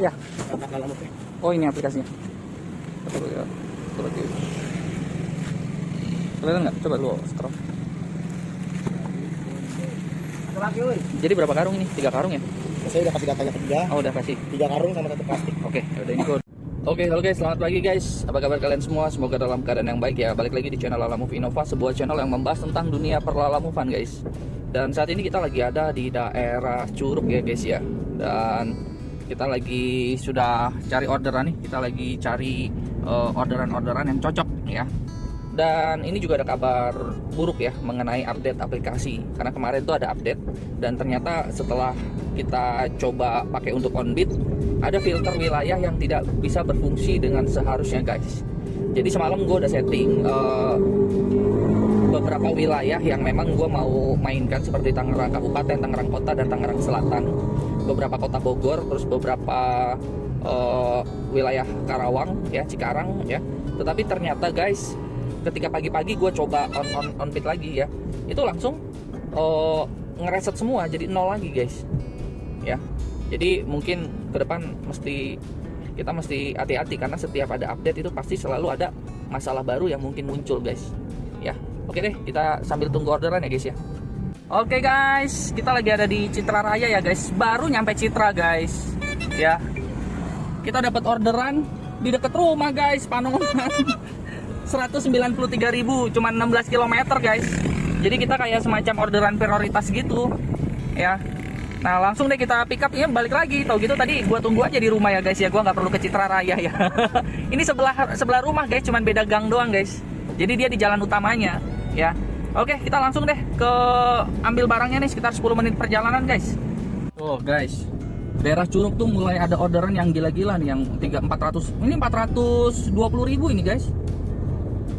Ya. Kakak Lamuk ya. Oh, ini aplikasinya. Coba lihat. Coba lihat. Kelihatan nggak? Coba lu scroll. Satu lagi, woi. Jadi berapa karung ini? 3 karung ya? Saya udah kasih datanya 3. Oh, udah kasih. 3 karung sama 1 plastik. Oke, udah ini code. Oke, halo guys, selamat pagi guys. Apa kabar kalian semua? Semoga dalam keadaan yang baik ya. Balik lagi di channel Lala Move Innova, sebuah channel yang membahas tentang dunia perlalamuvan guys. Dan saat ini kita lagi ada di daerah Curug ya guys ya. Dan kita lagi sudah cari orderan nih. Kita lagi cari orderan-orderan yang cocok ya. Dan ini juga ada kabar buruk ya mengenai update aplikasi. Karena kemarin tuh ada update dan ternyata setelah kita coba pakai untuk OnBeat, ada filter wilayah yang tidak bisa berfungsi dengan seharusnya guys. Jadi semalam gue udah setting beberapa wilayah yang memang gue mau mainkan, seperti Tangerang Kabupaten, Tangerang Kota, dan Tangerang Selatan, beberapa kota Bogor, terus beberapa wilayah Karawang ya, Cikarang ya. Tetapi ternyata guys, ketika pagi-pagi gue coba OnBeat lagi ya, itu langsung ngereset semua jadi 0 lagi guys ya. Jadi mungkin ke depan kita mesti hati-hati, karena setiap ada update itu pasti selalu ada masalah baru yang mungkin muncul guys ya. Oke deh, kita sambil tunggu orderan ya guys ya. Oke guys, kita lagi ada di Citra Raya ya guys. Baru nyampe Citra guys ya. Kita dapat orderan di deket rumah guys, Panongan. 193.000, cuma 16 km guys. Jadi kita kayak semacam orderan prioritas gitu ya. Nah langsung deh kita pick up ya, balik lagi. Tau gitu tadi gua tunggu aja di rumah ya guys ya, gua nggak perlu ke Citra Raya ya. Ini sebelah rumah guys, cuman beda gang doang guys. Jadi dia di jalan utamanya ya. Oke, kita langsung deh ke ambil barangnya nih, sekitar 10 menit perjalanan guys. Oh guys, daerah Curug tuh mulai ada orderan yang gila-gila nih, yang 400. Ini 420.000 ini guys.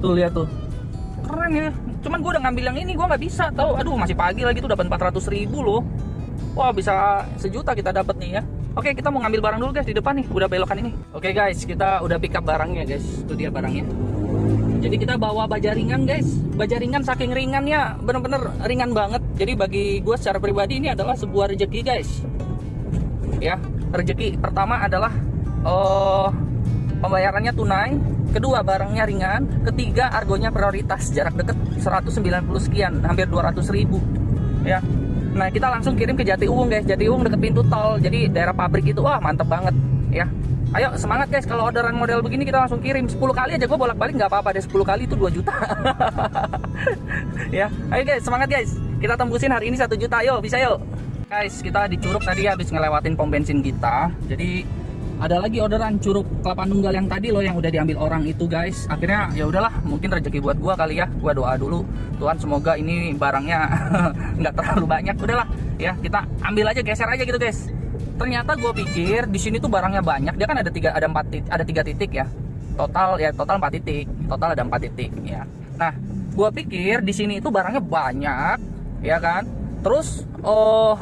Tuh lihat tuh, keren ya. Cuman gue udah ngambil yang ini, gue nggak bisa tahu. Aduh, masih pagi lagi tuh dapat 400.000 loh. Wah, bisa sejuta kita dapat nih ya. Oke, kita mau ngambil barang dulu guys di depan nih, udah belokan ini. Oke guys, kita udah pick up barangnya guys. Itu dia barangnya. Jadi kita bawa baja ringan guys. Baja ringan saking ringannya, bener-bener ringan banget. Jadi bagi gue secara pribadi ini adalah sebuah rezeki guys. Ya, rezeki pertama adalah pembayarannya tunai. Kedua, barangnya ringan. Ketiga, argonya prioritas, jarak dekat 190 sekian, hampir 200.000 ya. Nah kita langsung kirim ke Jatiuwung guys. Jatiuwung deket pintu tol, jadi daerah pabrik itu. Wah mantep banget ya. Ayo semangat guys, kalau orderan model begini kita langsung kirim. 10 kali aja gue bolak-balik nggak apa-apa deh. 10 kali itu 2 juta. Ya, ayo guys, semangat guys. Kita tembusin hari ini 1 juta, ayo bisa yuk. Guys, kita di Curug tadi habis ngelewatin pom bensin kita. Jadi ada lagi orderan Curug Kelapa Nunggal yang tadi loh, yang udah diambil orang itu guys. Akhirnya ya udahlah, mungkin rezeki buat gua kali ya. Gua doa dulu, Tuhan semoga ini barangnya nggak terlalu banyak. Udahlah ya, kita ambil aja, geser aja gitu guys. Ternyata gua pikir di sini tuh barangnya banyak. Dia kan ada 3 titik ya. Total 4 titik. Total ada 4 titik ya. Nah, gua pikir di sini itu barangnya banyak ya kan. Terus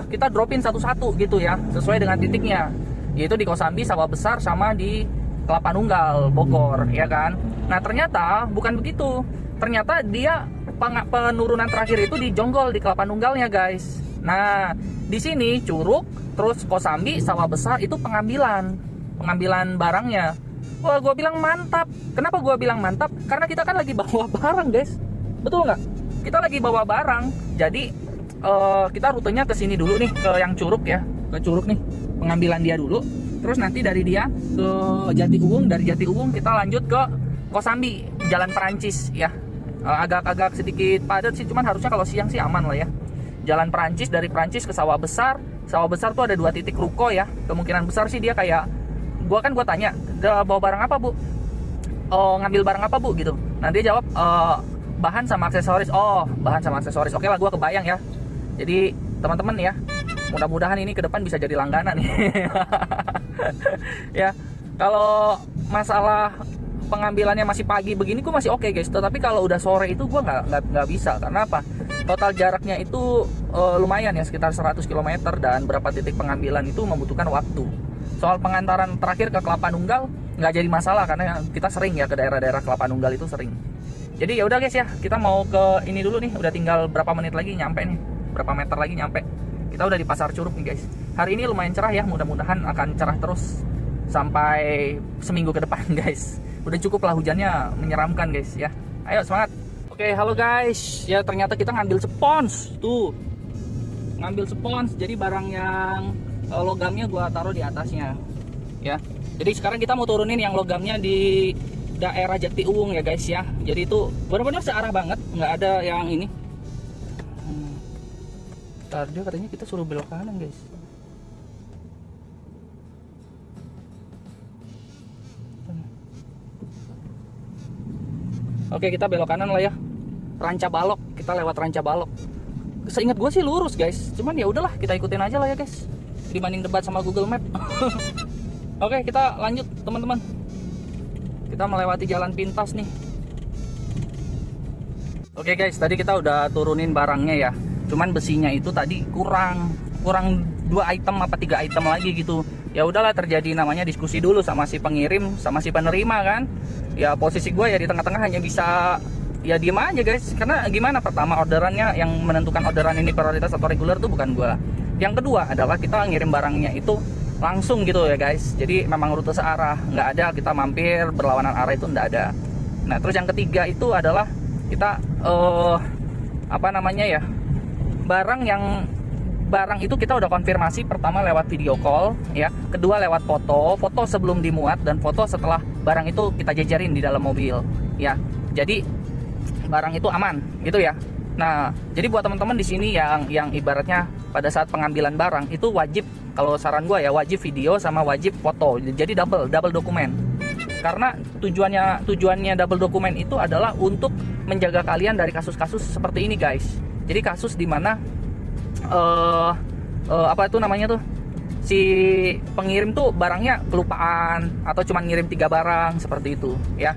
kita dropin satu-satu gitu ya, sesuai dengan titiknya. Yaitu di Kosambi, Sawah Besar, sama di Kelapa Nunggal, Bogor, ya kan. Nah ternyata bukan begitu. Ternyata dia penurunan terakhir itu di Jonggol, di Kelapa Nunggalnya guys. Nah di sini Curug, terus Kosambi, Sawah Besar itu pengambilan barangnya. Wah gue bilang mantap. Kenapa gue bilang mantap? Karena kita kan lagi bawa barang guys. Betul nggak? Kita lagi bawa barang. Jadi kita rutenya ke sini dulu nih, ke yang Curug ya, ke Curug nih. Pengambilan dia dulu, terus nanti dari dia ke Jatiuwung, dari Jatiuwung kita lanjut ke Kosambi, Jalan Perancis ya. Agak sedikit padat sih, cuman harusnya kalau siang sih aman lah ya. Jalan Perancis, dari Perancis ke Sawah Besar. Sawah Besar tuh ada 2 titik ruko ya. Kemungkinan besar sih dia kayak, gua tanya, bawa barang apa bu? Ngambil barang apa bu gitu. Nah dia jawab bahan sama aksesoris. Oh, bahan sama aksesoris. Oke lah, gua kebayang ya. Jadi teman-teman ya, mudah-mudahan ini ke depan bisa jadi langganan nih. Ya, kalau masalah pengambilannya masih pagi begini gue masih oke guys. Tetapi kalau udah sore itu gue nggak bisa. Karena apa? Total jaraknya itu lumayan ya, sekitar 100 km, dan berapa titik pengambilan itu membutuhkan waktu. Soal pengantaran terakhir ke Kelapa Nunggal nggak jadi masalah, karena kita sering ya ke daerah-daerah Kelapa Nunggal itu sering. Jadi ya udah guys ya, kita mau ke ini dulu nih. Udah tinggal berapa menit lagi nyampe nih? Berapa meter lagi nyampe? Kita udah di Pasar Curug nih guys. Hari ini lumayan cerah ya, mudah-mudahan akan cerah terus sampai seminggu ke depan guys. Udah cukup lah, hujannya menyeramkan guys ya. Ayo semangat. Oke, halo guys. Ya ternyata kita ngambil spons tuh. Ngambil spons, jadi barang yang logamnya gua taruh di atasnya ya. Jadi sekarang kita mau turunin yang logamnya di daerah Jati Uwung ya guys ya. Jadi itu benar-benar searah banget, nggak ada yang ini. Ntar dia katanya kita suruh belok kanan guys. Oke, kita belok kanan lah ya. Ranca Balok, kita lewat Ranca Balok. Seingat gue sih lurus guys, cuman ya udahlah kita ikutin aja lah ya guys, dibanding debat sama Google Map. Oke, kita lanjut teman-teman. Kita melewati jalan pintas nih. Oke guys, tadi kita udah turunin barangnya ya. Cuman besinya itu tadi kurang 2 item apa 3 item lagi gitu. Ya udahlah, terjadi namanya diskusi dulu sama si pengirim sama si penerima kan. Ya posisi gue ya di tengah-tengah, hanya bisa ya diem aja guys. Karena gimana, pertama orderannya yang menentukan orderan ini prioritas atau reguler tuh bukan gue. Yang kedua adalah kita ngirim barangnya itu langsung gitu ya guys. Jadi memang rute searah, nggak ada kita mampir berlawanan arah, itu nggak ada. Nah terus yang ketiga itu adalah kita apa namanya ya, barang itu kita udah konfirmasi, pertama lewat video call ya, kedua lewat foto sebelum dimuat dan foto setelah barang itu kita jajarin di dalam mobil ya. Jadi barang itu aman gitu ya. Nah jadi buat teman-teman di sini yang ibaratnya pada saat pengambilan barang itu wajib, kalau saran gue ya, wajib video sama wajib foto. Jadi double dokumen. Karena tujuannya double dokumen itu adalah untuk menjaga kalian dari kasus-kasus seperti ini guys. Jadi kasus dimana apa itu namanya tuh, si pengirim tuh barangnya kelupaan atau cuma ngirim 3 barang seperti itu ya.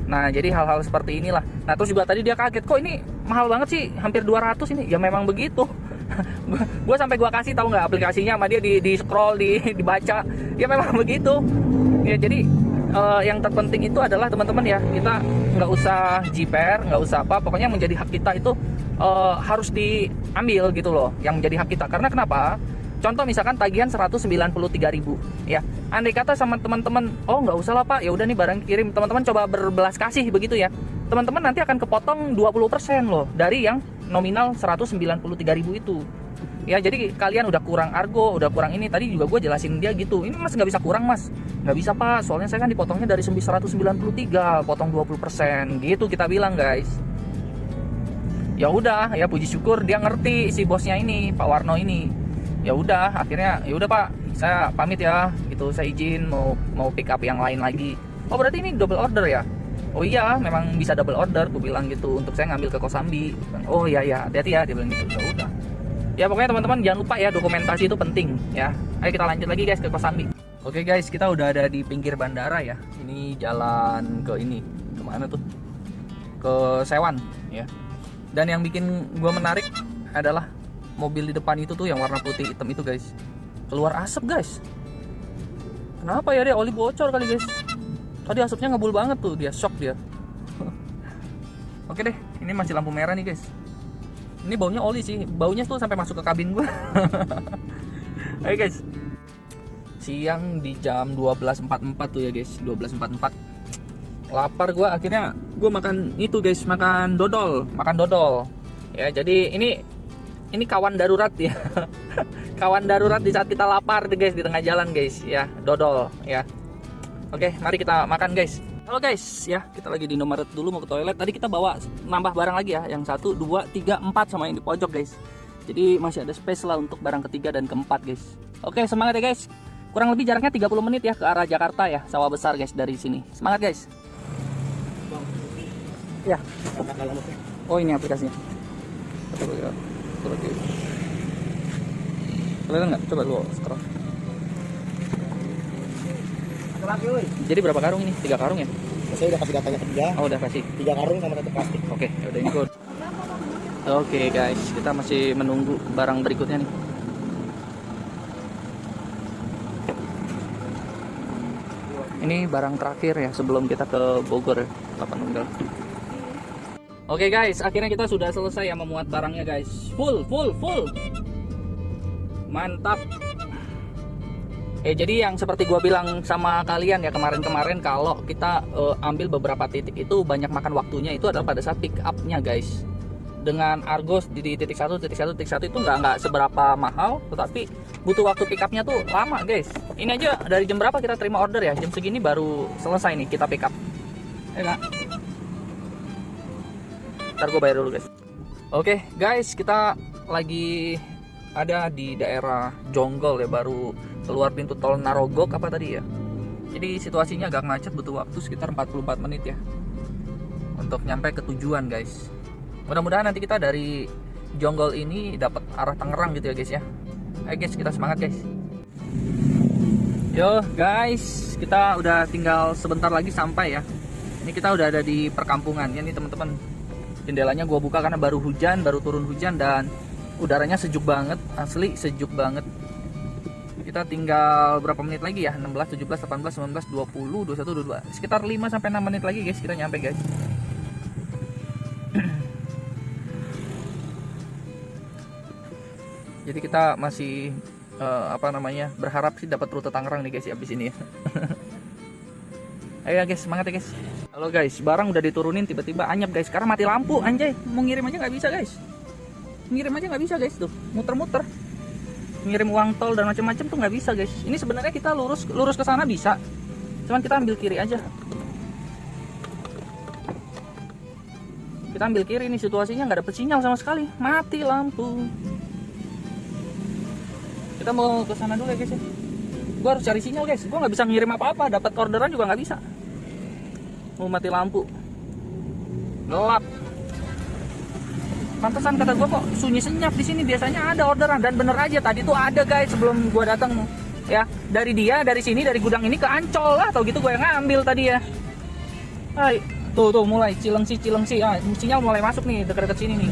Nah jadi hal-hal seperti inilah. Nah terus juga tadi dia kaget, kok ini mahal banget sih, hampir 200 ini. Ya memang begitu. Gue sampai gue kasih tahu nggak aplikasinya sama dia, di scroll, dibaca. Ya memang begitu ya. Jadi yang terpenting itu adalah teman-teman ya, kita nggak usah jiper, nggak usah apa, pokoknya yang menjadi hak kita itu harus diambil gitu loh, yang menjadi hak kita. Karena kenapa? Contoh misalkan tagihan 193.000 ya. Andai kata sama teman-teman, oh nggak usah lah pak, ya udah nih barang kirim. Teman-teman coba berbelas kasih begitu ya. Teman-teman nanti akan kepotong 20% loh dari yang nominal 193.000 itu. Ya jadi kalian udah kurang argo, udah kurang ini. Tadi juga gue jelasin dia gitu, ini mas nggak bisa kurang mas, nggak bisa pak, soalnya saya kan dipotongnya dari 193, potong 20% gitu kita bilang guys. Ya udah ya, puji syukur dia ngerti si bosnya ini, Pak Warno ini. Ya udah akhirnya ya udah pak, saya pamit ya gitu, saya izin mau pick up yang lain lagi. Oh berarti ini double order ya? Oh iya memang bisa double order, gue bilang gitu, untuk saya ngambil ke Kosambi. Oh iya ya, hati-hati ya, dia bilang gitu. Ya udah ya, pokoknya teman-teman jangan lupa ya, dokumentasi itu penting ya. Ayo kita lanjut lagi guys ke Kosambi. Oke guys, kita udah ada di pinggir bandara ya. Ini jalan ke ini, kemana tuh, ke Sewan ya. Dan yang bikin gue menarik adalah mobil di depan itu tuh yang warna putih hitam itu guys, keluar asap guys. Kenapa ya, dia oli bocor kali guys. Tadi asapnya ngebul banget tuh, dia shock dia. Oke deh, ini masih lampu merah nih guys. Ini baunya oli sih, baunya tuh sampai masuk ke kabin gua. Ayo guys, siang di jam 12.44 tuh ya guys, 12.44. Lapar gua, akhirnya gua makan itu guys, makan dodol ya. Jadi ini kawan darurat ya. Kawan darurat di saat kita lapar guys, di tengah jalan guys ya, dodol ya. Oke, mari kita makan guys. Halo guys ya, kita lagi di Indomaret dulu, mau ke toilet. Tadi kita bawa nambah barang lagi ya, yang 1, 2, 3, 4 sama yang di pojok guys. Jadi masih ada space lah untuk barang ketiga dan keempat guys. Oke, semangat ya guys. Kurang lebih jaraknya 30 menit ya ke arah Jakarta ya, Sawah Besar guys dari sini. Semangat guys. Ya. Oh ini aplikasinya. Kelihatan nggak? Coba lu scroll. Jadi berapa karung ini? 3 karung ya? Saya udah kasih datanya ke dia. Oh udah kasih. 3 karung sama 1 plastik. Oke, udah include. Oke guys, kita masih menunggu barang berikutnya nih. Ini barang terakhir ya sebelum kita ke Bogor, Tapanunggal. Oke guys, akhirnya kita sudah selesai ya memuat barangnya guys. Full. Mantap. Jadi yang seperti gua bilang sama kalian ya kemarin-kemarin, kalau kita ambil beberapa titik itu banyak makan waktunya itu adalah pada saat pick up-nya guys. Dengan Argos di titik 1 itu nggak seberapa mahal, tetapi butuh waktu pick up-nya tuh lama guys. Ini aja dari jam berapa kita terima order ya? Jam segini baru selesai nih kita pick up. Ya nggak? Ntar gue bayar dulu guys. Oke guys, kita lagi ada di daerah Jonggol ya, baru keluar pintu tol Narogok apa tadi ya. Jadi situasinya agak macet, butuh waktu sekitar 44 menit ya untuk nyampe ke tujuan guys. Mudah-mudahan nanti kita dari Jonggol ini dapat arah Tangerang gitu ya guys ya. Ayo guys, kita semangat guys. Yo guys, kita udah tinggal sebentar lagi sampai ya. Ini kita udah ada di perkampungan ya nih teman-teman. Jendelanya gua buka karena baru turun hujan dan udaranya sejuk banget, asli sejuk banget. Kita tinggal berapa menit lagi ya? 16, 17, 18, 19, 20, 21, 22. Sekitar 5 sampai 6 menit lagi guys kita nyampe guys. Jadi kita masih berharap sih dapat rute Tangerang nih guys ya abis ini ya. Ayo guys, semangat ya guys. Halo guys, barang udah diturunin tiba-tiba anyap guys karena mati lampu anjay. Mau ngirim aja nggak bisa guys. Ngirim aja nggak bisa guys tuh, muter-muter. Ngirim uang tol dan macam-macam tuh nggak bisa guys. Ini sebenarnya kita lurus ke sana bisa, cuman kita ambil kiri aja. Kita ambil kiri, nih situasinya nggak dapet sinyal sama sekali, mati lampu. Kita mau ke sana dulu ya guys ya. Gua harus cari sinyal guys. Gua nggak bisa ngirim apa-apa, dapat orderan juga nggak bisa. Mau mati lampu, gelap. Pantesan kata gua kok sunyi senyap di sini. Biasanya ada orderan dan bener aja tadi tuh ada guys sebelum gua datang ya. Dari sini dari gudang ini ke Ancol lah, atau gitu gua yang ngambil tadi ya. Hai, tuh mulai Cilengsi. Sinyal mulai masuk nih dekat-dekat sini nih.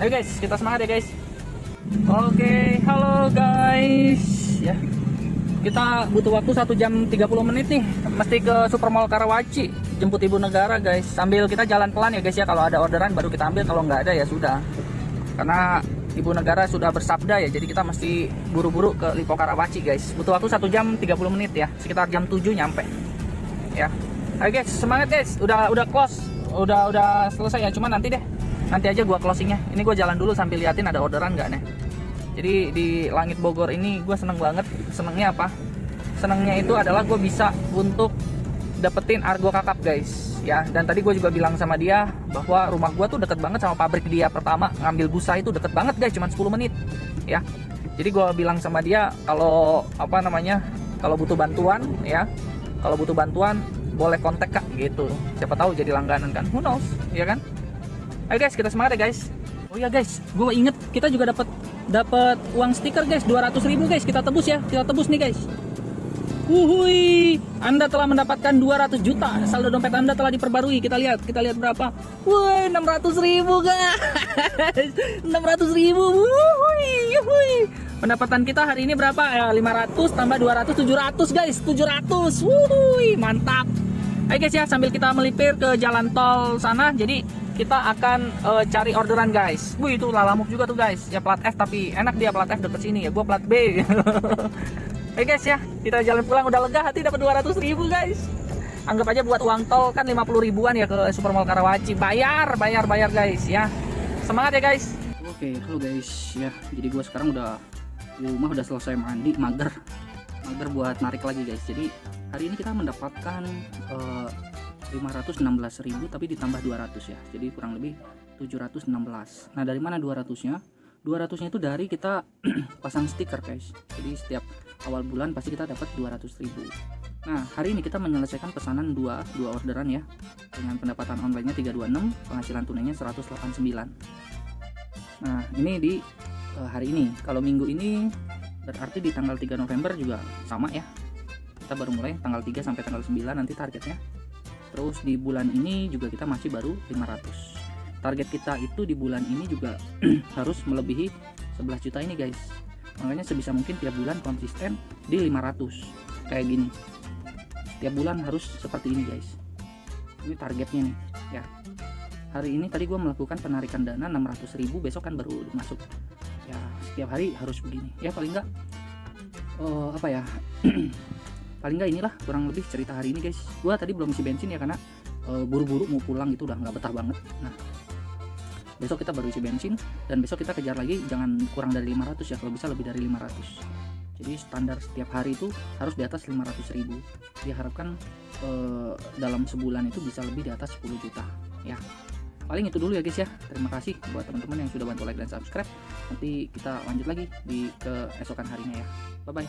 Ayo guys, kita semangat ya guys. Oke, halo guys ya. Kita butuh waktu 1 jam 30 menit nih. Mesti ke Supermall Karawaci jemput Ibu Negara guys. Sambil kita jalan pelan ya guys ya. Kalau ada orderan baru kita ambil, kalau nggak ada ya sudah. Karena Ibu Negara sudah bersabda ya. Jadi kita mesti buru-buru ke Lipo Karawaci guys. Butuh waktu 1 jam 30 menit ya. Sekitar jam 7 nyampe. Ya. Ayo guys, semangat guys. Udah close. Udah selesai ya. Cuman nanti aja gua closingnya. Ini gua jalan dulu sambil liatin ada orderan nggak nih. Jadi di Langit Bogor ini gue seneng banget. Senengnya apa? Senengnya itu adalah gue bisa untuk dapetin Argo Kakap guys ya. Dan tadi gue juga bilang sama dia bahwa rumah gue tuh deket banget sama pabrik dia pertama. Ngambil busa itu deket banget guys, cuma 10 menit ya. Jadi gue bilang sama dia kalau kalau butuh bantuan ya, kalau butuh bantuan boleh kontak kak gitu. Siapa tahu jadi langganan kan, who knows ya kan. Ayo guys, kita semangat ya guys. Oh ya guys, gue inget kita juga dapat uang stiker guys, 200.000 guys. Kita tebus ya, kita tebus nih guys. Wuhui, Anda telah mendapatkan 200 juta. Saldo dompet Anda telah diperbarui. Kita lihat berapa. Woi, 600.000 guys. 600.000. Wuhui. Pendapatan kita hari ini berapa? Ya, 500 tambah 200, 700 guys. 700. Wuhui, mantap. Ayo guys ya, sambil kita melipir ke jalan tol sana. Jadi kita akan cari orderan guys. Wih, itu Lalamove juga tuh guys. Ya plat F, tapi enak dia plat F deket sini ya. Gua plat B. Oke guys ya, kita jalan pulang udah lega hati dapat 200.000 guys. Anggap aja buat uang tol kan 50 ribuan ya ke Supermall Karawaci. Bayar guys ya. Semangat ya guys. Oke, halo guys ya. Jadi gua sekarang udah di rumah, udah selesai mandi, mager buat narik lagi guys. Jadi hari ini kita mendapatkan 516.000 tapi ditambah 200 ya. Jadi kurang lebih 716. Nah, dari mana 200-nya? 200-nya itu dari kita pasang stiker guys. Jadi setiap awal bulan pasti kita dapat 200.000. Nah, hari ini kita menyelesaikan pesanan dua orderan ya. Dengan pendapatan online-nya 326, penghasilan tunainya 189. Nah, ini di hari ini. Kalau minggu ini berarti di tanggal 3 November juga sama ya. Kita baru mulai tanggal 3 sampai tanggal 9 nanti targetnya. Terus di bulan ini juga kita masih baru 500. Target kita itu di bulan ini juga harus melebihi 11 juta ini guys. Makanya sebisa mungkin tiap bulan konsisten di 500 kayak gini. Tiap bulan harus seperti ini guys. Ini targetnya nih ya. Hari ini tadi gue melakukan penarikan dana 600.000, besok kan baru masuk. Ya setiap hari harus begini ya, paling enggak apa ya, paling nggak inilah kurang lebih cerita hari ini guys. Gua tadi belum isi bensin ya karena buru-buru mau pulang itu udah nggak betah banget. Nah, besok kita baru isi bensin dan besok kita kejar lagi, jangan kurang dari 500 ya, kalau bisa lebih dari 500. Jadi standar setiap hari itu harus di atas 500.000. Diharapkan dalam sebulan itu bisa lebih di atas 10 juta ya. Paling itu dulu ya guys ya. Terima kasih buat teman-teman yang sudah bantu like dan subscribe. Nanti kita lanjut lagi di keesokan harinya ya. Bye bye.